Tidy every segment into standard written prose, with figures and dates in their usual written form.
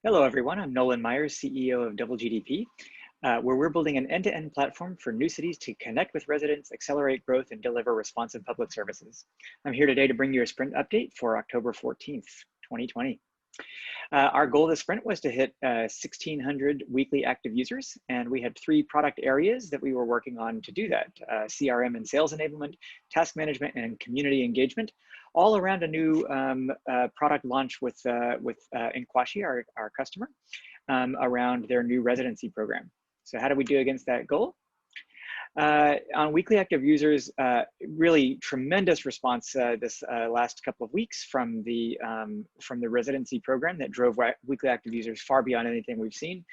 Hello, everyone. I'm Nolan Myers, CEO of Double GDP, where we're building an end-to-end platform for new cities to connect with residents, accelerate growth, and deliver responsive public services. I'm here today to bring you a sprint update for October 14th, 2020. Our goal of the sprint was to hit 1,600 weekly active users, and we had 3 product areas that we were working on to do that: CRM and sales enablement, task management, and community engagement, all around a new product launch with Inkwashi, our customer, around their new residency program. So how do we do against that goal? On weekly active users, really tremendous response this last couple of weeks from the residency program that drove weekly active users far beyond anything we've seen.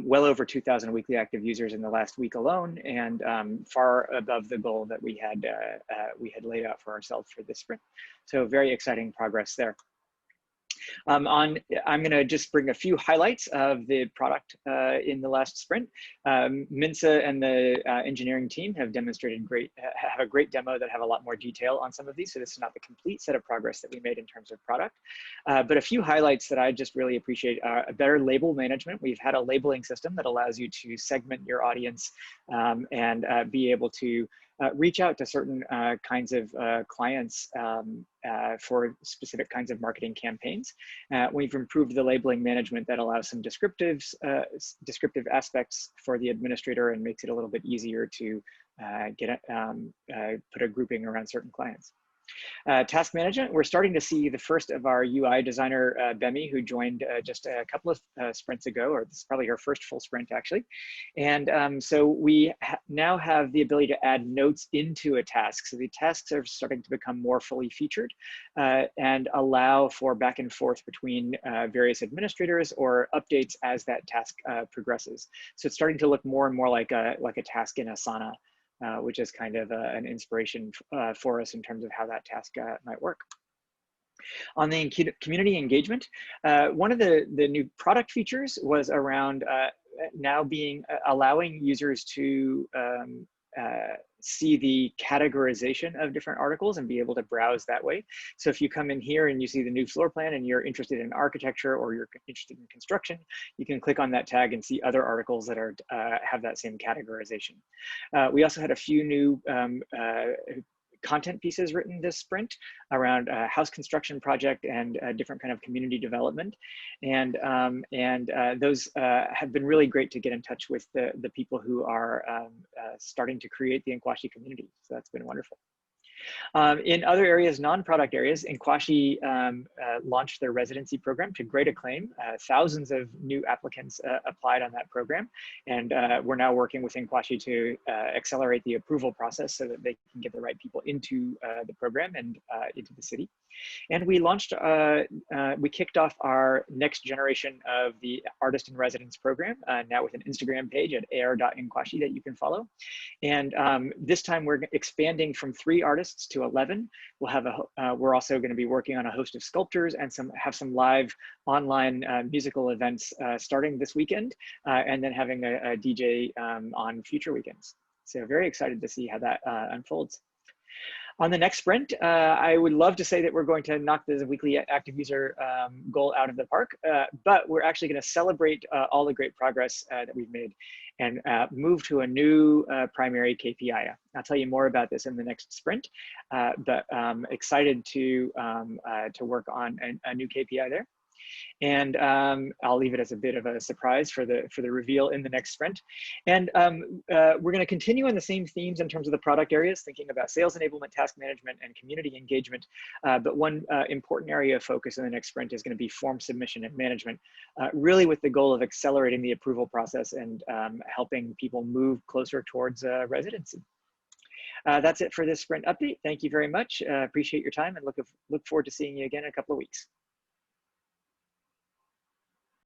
Well over 2,000 weekly active users in the last week alone, and far above the goal that we had laid out for ourselves for this sprint. So very exciting progress there. I'm going to just bring a few highlights of the product in the last sprint. Minsa and the engineering team have demonstrated have a great demo that have a lot more detail on some of these. So this is not the complete set of progress that we made in terms of product, but a few highlights that I just really appreciate. A better label management. We've had a labeling system that allows you to segment your audience and be able to reach out to certain kinds of clients for specific kinds of marketing campaigns. We've improved the labeling management that allows some descriptive aspects for the administrator and makes it a little bit easier to put a grouping around certain clients. Task management, we're starting to see the first of our UI designer, Bemi, who joined just a couple of sprints ago, or this is probably her first full sprint actually. And so we now have the ability to add notes into a task. So the tasks are starting to become more fully featured and allow for back and forth between various administrators or updates as that task progresses. So it's starting to look more and more like a task in Asana. Which is kind of an inspiration for us in terms of how that task might work. On the community engagement, one of the new product features was around now allowing users to see the categorization of different articles and be able to browse that way. So if you come in here and you see the new floor plan and you're interested in architecture or you're interested in construction, you can click on that tag and see other articles that are have that same categorization. We also had a few new content pieces written this sprint around a house construction project and a different kind of community development. And those have been really great to get in touch with the people who are starting to create the Inkwashi community. So that's been wonderful. In other areas, non-product areas, Inkwashi launched their residency program to great acclaim. Thousands of new applicants applied on that program, and we're now working with Inkwashi to accelerate the approval process so that they can get the right people into the program and into the city. And we launched, we kicked off our next generation of the Artist in Residence program, now with an Instagram page at ar.inkwashi that you can follow. And this time we're expanding from 3 artists to 11. We'll have we're also going to be working on a host of sculptors and have some live online musical events starting this weekend, and then having a DJ on future weekends. So very excited to see how that unfolds. On the next sprint, I would love to say that we're going to knock the weekly active user goal out of the park, but we're actually going to celebrate all the great progress that we've made and move to a new primary KPI. I'll tell you more about this in the next sprint, but excited to work on a new KPI there. And I'll leave it as a bit of a surprise for the reveal in the next sprint. And we're going to continue on the same themes in terms of the product areas, thinking about sales enablement, task management, and community engagement. But one important area of focus in the next sprint is going to be form submission and management, really with the goal of accelerating the approval process and helping people move closer towards residency. That's it for this sprint update. Thank you very much. Appreciate your time and look forward to seeing you again in a couple of weeks.